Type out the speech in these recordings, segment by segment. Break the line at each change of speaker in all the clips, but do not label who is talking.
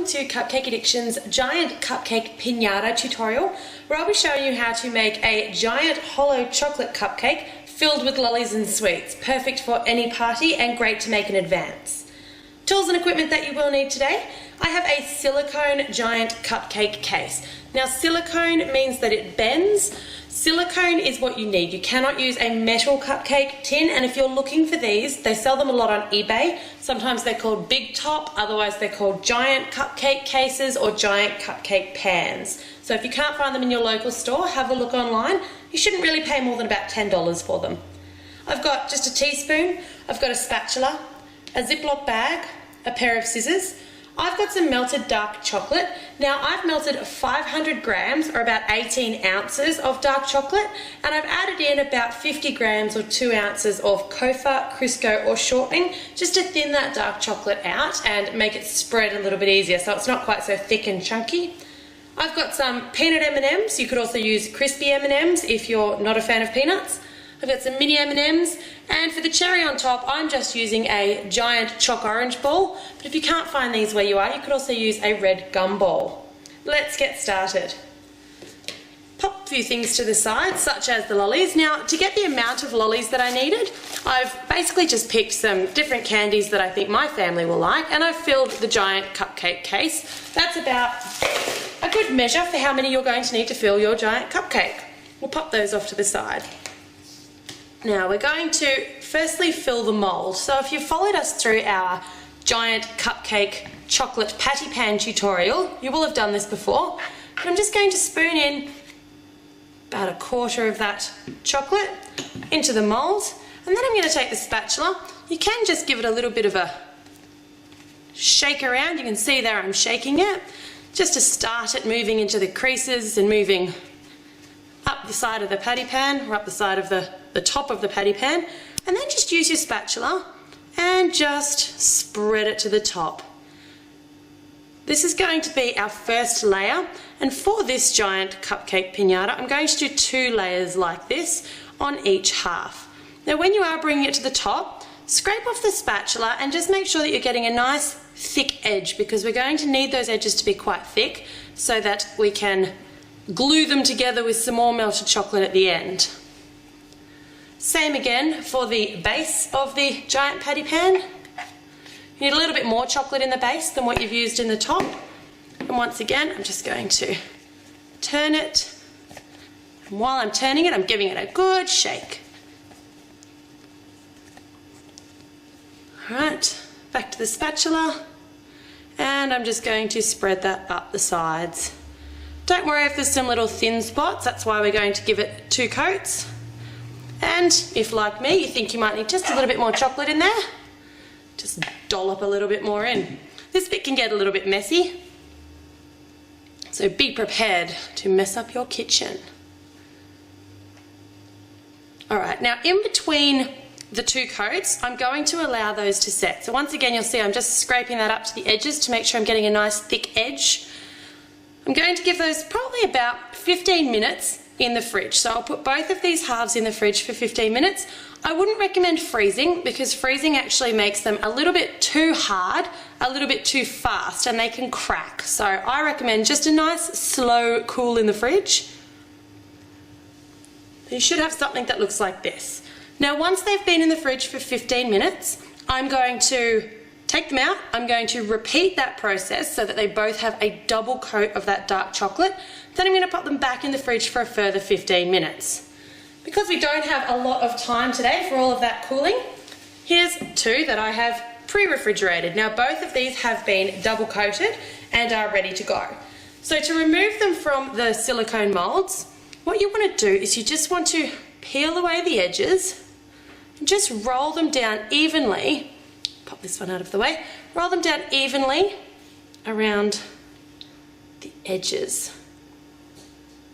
to Cupcake Addiction's giant cupcake pinata tutorial, where I'll be showing you how to make a giant hollow chocolate cupcake filled with lollies and sweets, perfect for any party and great to make in advance. Tools and equipment that you will need today: I have a silicone giant cupcake case. Now silicone means that it bends. Silicone is what you need. You cannot use a metal cupcake tin, and if you're looking for these, they sell them a lot on eBay. Sometimes they're called big top, otherwise they're called giant cupcake cases or giant cupcake pans. So if you can't find them in your local store, have a look online. You shouldn't really pay more than about $10 for them. I've got just a teaspoon, I've got a spatula, a Ziploc bag, a pair of scissors. I've got some melted dark chocolate. Now I've melted 500 grams or about 18 ounces of dark chocolate, and I've added in about 50 grams or 2 ounces of Cofa, Crisco or shortening just to thin that dark chocolate out and make it spread a little bit easier so it's not quite so thick and chunky. I've got some peanut M&Ms. You could also use crispy M&Ms if you're not a fan of peanuts. I've got some mini M&Ms, and for the cherry on top, I'm just using a giant choc orange ball, but if you can't find these where you are, you could also use a red gum ball. Let's get started. Pop a few things to the side, such as the lollies. Now, to get the amount of lollies that I needed, I've basically just picked some different candies that I think my family will like, and I've filled the giant cupcake case. That's about a good measure for how many you're going to need to fill your giant cupcake. We'll pop those off to the side. Now we're going to firstly fill the mould. So if you've followed us through our giant cupcake chocolate patty pan tutorial, you will have done this before. But I'm just going to spoon in about a quarter of that chocolate into the mould, and then I'm going to take the spatula. You can just give it a little bit of a shake around. You can see there I'm shaking it just to start it moving into the creases and moving up the side of the patty pan or up the side of the top of the patty pan, and then just use your spatula and just spread it to the top. This is going to be our first layer, and for this giant cupcake pinata I'm going to do 2 layers like this on each half. Now when you are bringing it to the top, scrape off the spatula and just make sure that you're getting a nice thick edge, because we're going to need those edges to be quite thick so that we can glue them together with some more melted chocolate at the end. Same again for the base of the giant patty pan. You need a little bit more chocolate in the base than what you've used in the top. And once again, I'm just going to turn it. And while I'm turning it, I'm giving it a good shake. Alright, back to the spatula. And I'm just going to spread that up the sides. Don't worry if there's some little thin spots, that's why we're going to give it 2 coats. And if, like me, you think you might need just a little bit more chocolate in there, just dollop a little bit more in. This bit can get a little bit messy, so be prepared to mess up your kitchen. Alright, now in between the 2 coats, I'm going to allow those to set. So once again, you'll see I'm just scraping that up to the edges to make sure I'm getting a nice thick edge. I'm going to give those probably about 15 minutes in the fridge. So I'll put both of these halves in the fridge for 15 minutes. I wouldn't recommend freezing, because freezing actually makes them a little bit too hard, a little bit too fast, and they can crack. So I recommend just a nice slow cool in the fridge. You should have something that looks like this. Now once they've been in the fridge for 15 minutes, I'm going to take them out. I'm going to repeat that process so that they both have a double coat of that dark chocolate. Then I'm going to pop them back in the fridge for a further 15 minutes. Because we don't have a lot of time today for all of that cooling, here's 2 that I have pre-refrigerated. Now both of these have been double coated and are ready to go. So to remove them from the silicone molds, what you want to do is you just want to peel away the edges and just roll them down evenly. Pop this one out of the way. Roll them down evenly around the edges.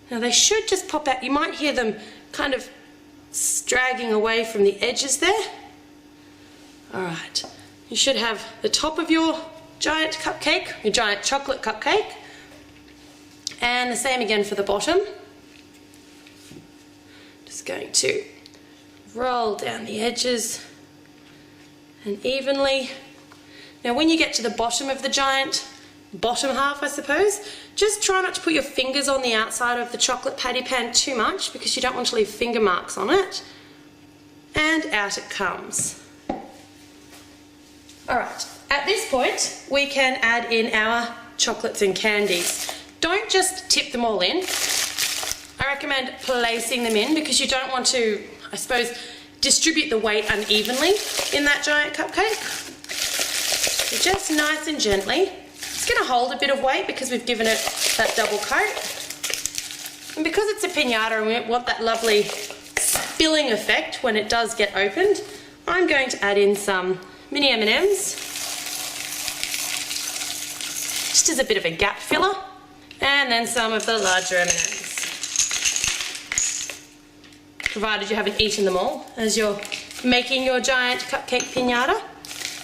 Now they should just pop out. You might hear them kind of dragging away from the edges there. Alright, you should have the top of your giant cupcake, your giant chocolate cupcake, and the same again for the bottom. Just going to roll down the edges and evenly. Now when you get to the bottom of the giant bottom half, I suppose. Just try not to put your fingers on the outside of the chocolate patty pan too much because you don't want to leave finger marks on it. And out it comes. Alright, at this point we can add in our chocolates and candies. Don't just tip them all in. I recommend placing them in because you don't want to, I suppose, distribute the weight unevenly in that giant cupcake. So just nice and gently. It's going to hold a bit of weight because we've given it that double coat. And because it's a piñata and we want that lovely spilling effect when it does get opened, I'm going to add in some mini M&Ms, just as a bit of a gap filler, and then some of the larger M&Ms. Provided you haven't eaten them all as you're making your giant cupcake piñata.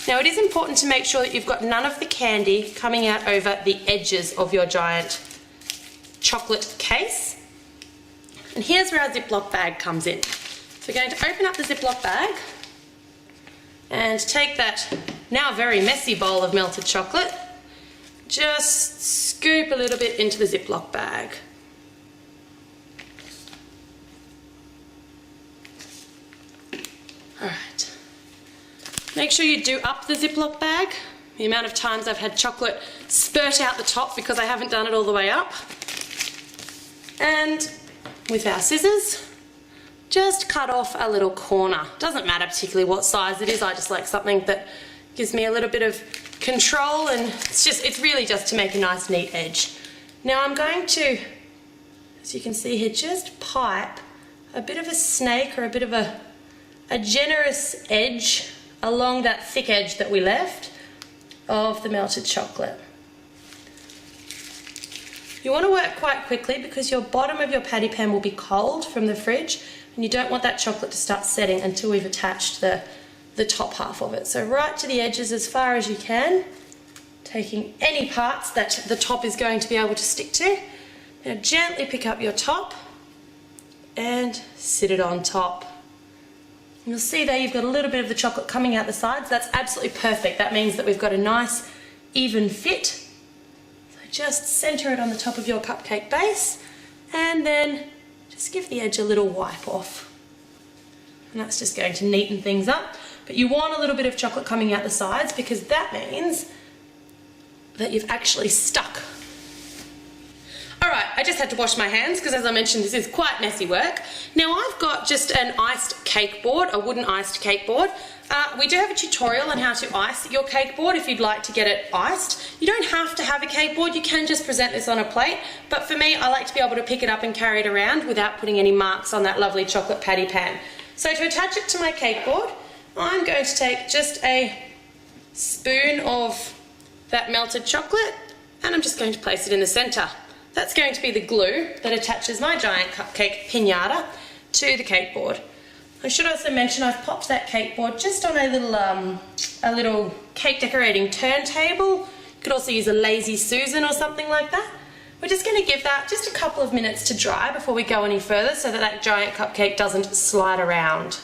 Now it is important to make sure that you've got none of the candy coming out over the edges of your giant chocolate case. And here's where our Ziploc bag comes in. So we're going to open up the Ziploc bag and take that now very messy bowl of melted chocolate, just scoop a little bit into the Ziploc bag. Alright, make sure you do up the Ziploc bag. The amount of times I've had chocolate spurt out the top because I haven't done it all the way up. And with our scissors, just cut off a little corner. Doesn't matter particularly what size it is, I just like something that gives me a little bit of control, and it's really just to make a nice neat edge. Now I'm going to, as you can see here, just pipe a bit of a snake or a bit of a generous edge along that thick edge that we left of the melted chocolate. You want to work quite quickly because your bottom of your patty pan will be cold from the fridge and you don't want that chocolate to start setting until we've attached the top half of it. So right to the edges as far as you can, taking any parts that the top is going to be able to stick to. Now gently pick up your top and sit it on top. You'll see there you've got a little bit of the chocolate coming out the sides. That's absolutely perfect. That means that we've got a nice even fit. So just center it on the top of your cupcake base and then just give the edge a little wipe off. And that's just going to neaten things up. But you want a little bit of chocolate coming out the sides because that means that you've actually stuck. Alright, I just had to wash my hands because as I mentioned this is quite messy work. Now I've got just an iced cake board, a wooden iced cake board. We do have a tutorial on how to ice your cake board if you'd like to get it iced. You don't have to have a cake board, you can just present this on a plate, but for me I like to be able to pick it up and carry it around without putting any marks on that lovely chocolate patty pan. So to attach it to my cake board, I'm going to take just a spoon of that melted chocolate and I'm just going to place it in the centre. That's going to be the glue that attaches my giant cupcake piñata to the cake board. I should also mention I've popped that cake board just on a little cake decorating turntable. You could also use a Lazy Susan or something like that. We're just going to give that just a couple of minutes to dry before we go any further so that that giant cupcake doesn't slide around.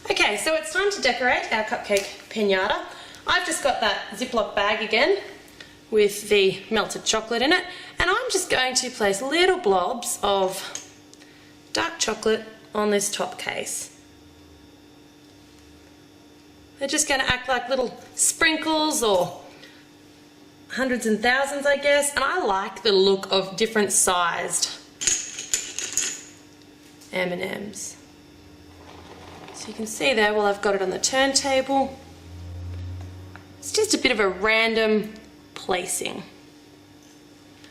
Okay, so it's time to decorate our cupcake piñata. I've just got that Ziploc bag again with the melted chocolate in it, and I'm just going to place little blobs of dark chocolate on this top case. They're just going to act like little sprinkles or hundreds and thousands, I guess, and I like the look of different sized M&Ms. So you can see there, well, I've got it on the turntable. It's just a bit of a random placing.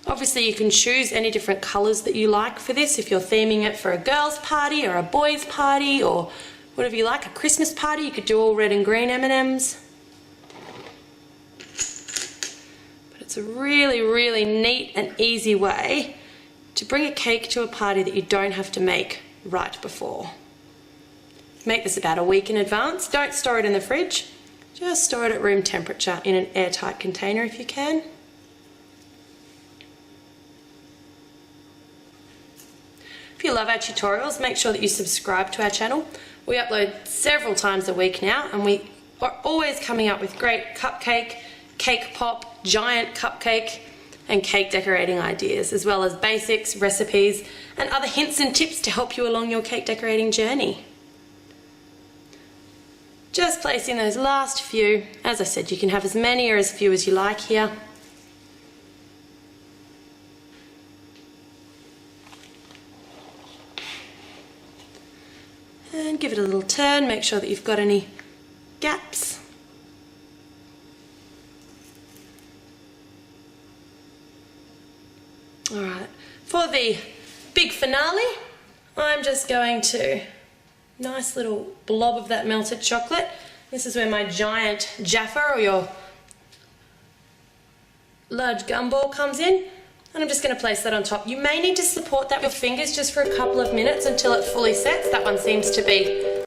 Obviously you can choose any different colours that you like for this if you're theming it for a girls' party or a boys' party or whatever you like, a Christmas party. You could do all red and green M&Ms. But it's a really, really neat and easy way to bring a cake to a party that you don't have to make right before. Make this about a week in advance. Don't store it in the fridge. Just store it at room temperature in an airtight container if you can. If you love our tutorials, make sure that you subscribe to our channel. We upload several times a week now and we are always coming up with great cupcake, cake pop, giant cupcake, and cake decorating ideas, as well as basics, recipes, and other hints and tips to help you along your cake decorating journey. Just placing those last few. As I said, you can have as many or as few as you like here. And give it a little turn, make sure that you've got any gaps. Alright, for the big finale, I'm just going to, nice little blob of that melted chocolate. This is where my giant Jaffa or your large gumball comes in. And I'm just going to place that on top. You may need to support that with fingers just for a couple of minutes until it fully sets. That one seems to be